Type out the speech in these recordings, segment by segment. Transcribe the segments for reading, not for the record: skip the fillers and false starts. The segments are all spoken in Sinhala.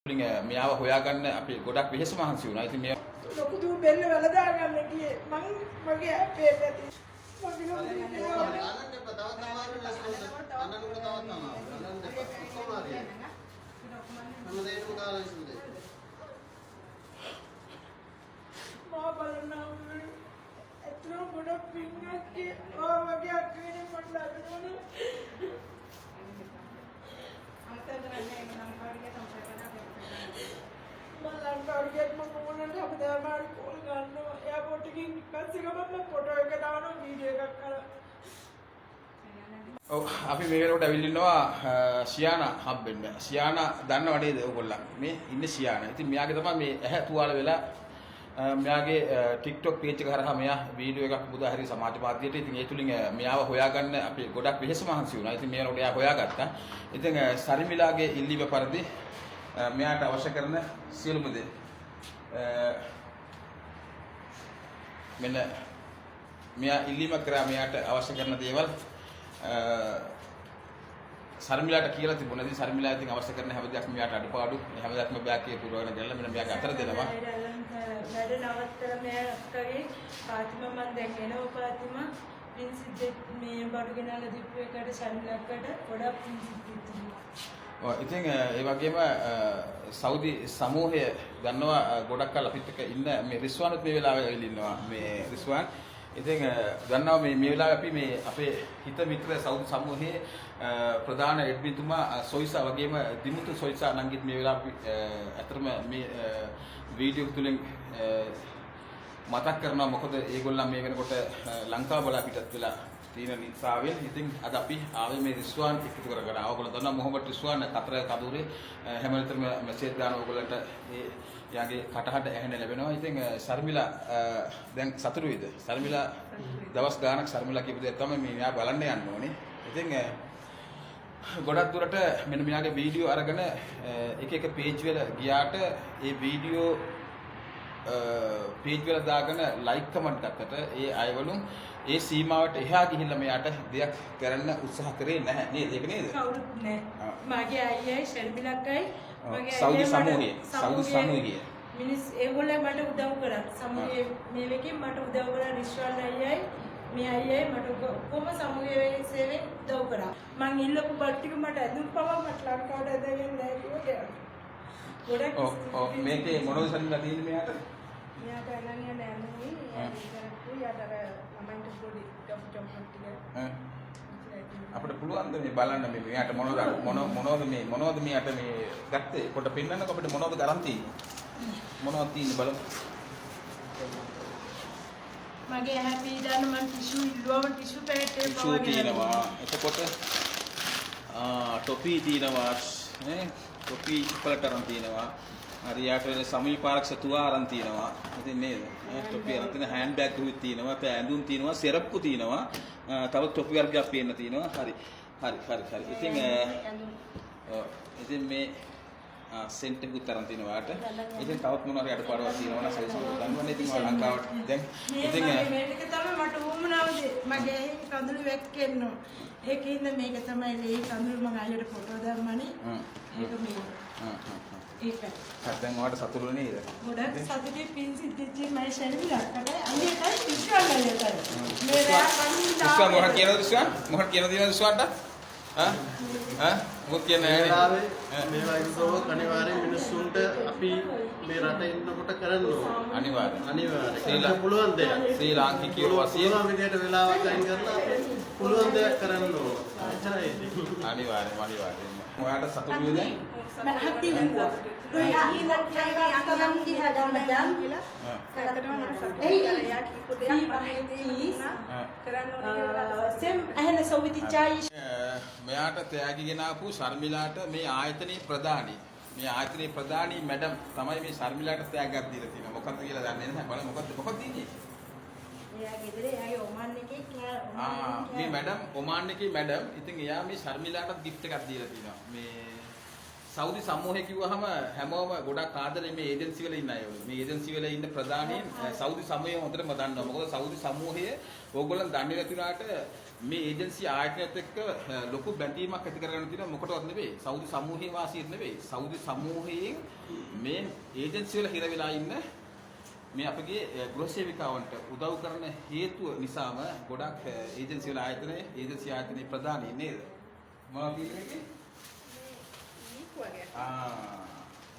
මෙයාව හොයාගන්න අපි ගොඩක් වෙහෙස මහන්සි වුණා. ඉතින් මේ ලොකු දූ බෙල්ල වැලදා ගන්න ගියේ මං මගේ අපේ පැති මගේ මා බලනවා එතන ගොඩක් පින්නක් ආ මගේ අක්කේනේ මට ලැබෙනවනේ ලංකාවට මම මොනවද හැමදාම හරි කෝල් ගන්නවා එයාපෝට් එකකින් පස්සේ ගමන් මම ෆොටෝ එක දානවා වීඩියෝ එකක් කරලා ඔව් අපි මේ වෙලාවට ඇවිල්ලා ඉන්නවා සියානා හම්බෙන්න. සියානා දන්නව නේද ඔයගොල්ලෝ? මේ ඉන්නේ සියානා. ඉතින් මෙයාගේ තමයි මේ ඇහැ තුවාල වෙලා මෙයාගේ TikTok page එක හරහා මෙයා වීඩියෝ එකක් මුදා හරි සමාජ මාධ්‍යයට. ඉතින් ඒ තුලින් මෙයාව හොයාගන්න අපි ගොඩක් වෙහෙස මහන්සි වුණා. ඉතින් මේ වෙලාවට එයා හොයාගත්තා. ඉතින් සරිමිලාගේ ඉල්ලීම පරිදි මෙයාට අවශ්‍ය කරන සියලුම දේ මෙන්න මෙයා ඉල්ලීම කරා මෙයාට අවශ්‍ය කරන දේවල් සර්මිලාට කියලා තිබුණා. ඉතින් සර්මිලා ඉතින් අවශ්‍ය කරන හැම දෙයක්ම මෙයාට අඩපාඩු හැම දෙයක්ම බෑකේ පුරවගෙන ගිහලා මෙන්න මෙයාගේ අතර දෙනවා. වැඩ නවත්තලා මෙයාගේ පාතිම මන් දැන් එනවා පාතිම පින්සිත් මේ බඩු ගෙනාලා දීපු එකට සර්මිලාකට ගොඩක් පින්සිත් ඔව් ඉතින් ඒ වගේම සෞදි සමූහය ගන්නවා ගොඩක් කල් අපිත් එක්ක ඉන්න මේ රිස්වානුත් මේ වෙලාවේ ඇවිල්ලා ඉන්නවා. මේ රිස්වාන් ඉතින් ගන්නවා මේ වෙලාවේ අපි මේ අපේ හිත මිත්‍ර සෞදි සමූහයේ ප්‍රධාන එඩ්මින්තුමා සොයිසා වගේම දිමුතු සොයිසා නංගිත් මේ වෙලාවේ අතරම මේ වීඩියෝ තුලින් මතක් කරනවා. මොකද ඒගොල්ලන් මේ වෙනකොට ලංකාව බලා පිටත් වෙලා තියෙන නිසාවෙන් ඉතින් අද අපි ආවේ මේ රිස්වාන් එකතු කරගෙන. ඕගොල්ලෝ දන්නවා මොහොමඩ් රිස්වාන් කතර කඳුරේ හැම වෙලේටම මෙසේජ් දාන ඕගොල්ලන්ට ඒ යාගේ කටහඬ ඇහෙන්න ලැබෙනවා. ඉතින් සර්මිලා දැන් සතුටු වෙයිද? සර්මිලා දවස් ගාණක් සර්මිලා කියපු දේ තමයි මේ මෙයා බලන්න යන්න ඕනේ. ඉතින් ගොඩක් දුරට මෙන්න මෙයාගේ වීඩියෝ අරගෙන එක එක පේජ් වල ගියාට ඒ වීඩියෝ පේජ් වල දාගෙන ලයික් කමෙන්ට් ගත්තට ඒ අයවලුන් ඒ සීමාවට එහා ගිහිල්ලා මෙයාට දෙයක් කරන්න උත්සාහ කරේ නැහැ නේද? ඒක නේද? කවුරුත් නැහැ. මගේ අයියයි ශර්මිලක්කයි මගේ සෞදි සමූහය මිනිස් ඒගොල්ලෝ මට උදව් කරා. සමූහයේ මේ වෙකෙන් මට උදව් කරා රිස්වාන් අයියයි මේ අයියයි මට කොහොම සමූහයේ සේවයෙන් උදව් කරා. මං ඉල්ලපු බත් ටික මට ඇඳුම් පවා මට ලංකාවට ඇදගෙන නැහැ කිව්වා. ගොඩක් ඔව් මේකේ මොනවද සල්ලිලා තියෙන්නේ මෙයාට? මෙයාට අනන්‍ය නෑනුයි ඒකටු යතර ළමයින්ට පොඩි චොක්ලට් ටික අපිට පුළුවන් ද මේ බලන්න මේ මෙයාට මොනවද මෙයාට මේ ගත්තේ කොට පෙන්නන්නකො අපිට මොනවද ගරන් තියෙන්නේ මොනවද තියෙන්නේ බලමු. මගේ ඇහැ පීඩන මම ටිෂු ඉල්ලුවම ටිෂු පැකට් එක ටිෂු තියෙනවා. එතකොට ටොපි තියෙනවා නේ ටොපි ඉක්වලට අරන් තියෙනවා. හරියට සමීපාරක්ෂ තුවා අරන් තියෙනවා. ඉතින් නේද? ටොපි අරන් තියෙන හෑන්ඩ් බෑග් දුවිත් තියෙනවා. ඇඳුම් තියෙනවා. සෙරප්පු තියෙනවා. තව ටොපි වර්ගයක් පේන්න තියෙනවා. හරි. ඉතින් මේ සෙන්ට් එකකුත් අරන් තියෙනවා වාට. ඉතින් තවත් මොනවා හරි අඩපාඩුවක් තියෙනවා නම් සයිස් එක ගන්නවනේ. ඉතින් මම ලංකාවට දැන් ඉතින් මේක තමයි මට උවමනාවද මගේ ඇහි කඳුළු වැක්කෙන්න. ඒකින්ද මේක තමයි මේ කඳුළු මම අයියට ෆොටෝ දැම්මනේ. ඒක මේ ඒක දැන් ඔයාලට සතුටු නේද? ගොඩක් සතුටුයි පින්සිත් දෙච්චි මම ශර්මිලාට අයියටයි විශ්වාස අයියටයි මේ රෑ විශ්වාස මොකක්ද කියනද විශ්වාසට? මොකක්ද කියන්නේ? මේ වගේ අනිවාර්යෙන් මිනිස්සුන්ට අපි මේ රට ඉන්නකොට කරන්න ඕනේ. අනිවාර්යෙන්. පුළුවන් දෙයක්. ශ්‍රී ලාංකිකයෝ වශයෙන් පුළුවන් විදිහට වෙලාවක් අයින් කරලා පුළුවන් දෙයක් කරන්න ඕනේ. එච්චරයි. අනිවාර්යෙන්. ඔයාලට සතුටු වෙද? hati juga. මෙයාට තෑගි ගෙනාපු ශර්මිලාට මේ ආයතනයේ ප්‍රධානී මැඩම් තමයි මේ ශර්මිලාට තෑග්ගක් දීලා තියෙනවා. මොකක්ද කියලා දන්නේ නැහැ. බලන්න මොකක්ද තියෙන්නේ? එයා ගෙදර එයාගේ ඔමාන් එකේ මේ මැඩම් ඔමාන් එකේ මැඩම් ඉතින් එයා මේ ශර්මිලාට gift එකක් දීලා තියෙනවා. මේ සෞදි සමූහය කිව්වහම හැමෝම ගොඩක් ආදරේ මේ ඒජන්සි වල ඉන්න අය. මේ ඒජන්සි වල ඉන්න ප්‍රධානීන් සෞදි සමූහය හොඳටම දන්නවා. මොකද සෞදි සමූහය ඕගොල්ලන් දන්නේ නැති වුණාට මේ ඒජන්සි ආයතනයත් එක්ක ලොකු බැඳීමක් ඇති කරගන්න තියෙනවා. මොකටවත් නෙවෙයි. සෞදි සමූහයේ වාසියෙත් නෙවෙයි. සෞදි සමූහයෙන් මේ ඒජන්සි වල හිර වෙලා ඉන්න මේ අපගේ ගෘහ සේවිකාවන්ට උදව් කරන හේතුව නිසාම ගොඩක් ඒජන්සි වල ඒජන්සි ආයතනයේ ප්‍රධානී නේද? මොනවද කියන්නේ?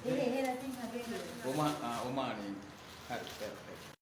එහෙ රටින් හදේ ඔමානි. හරි.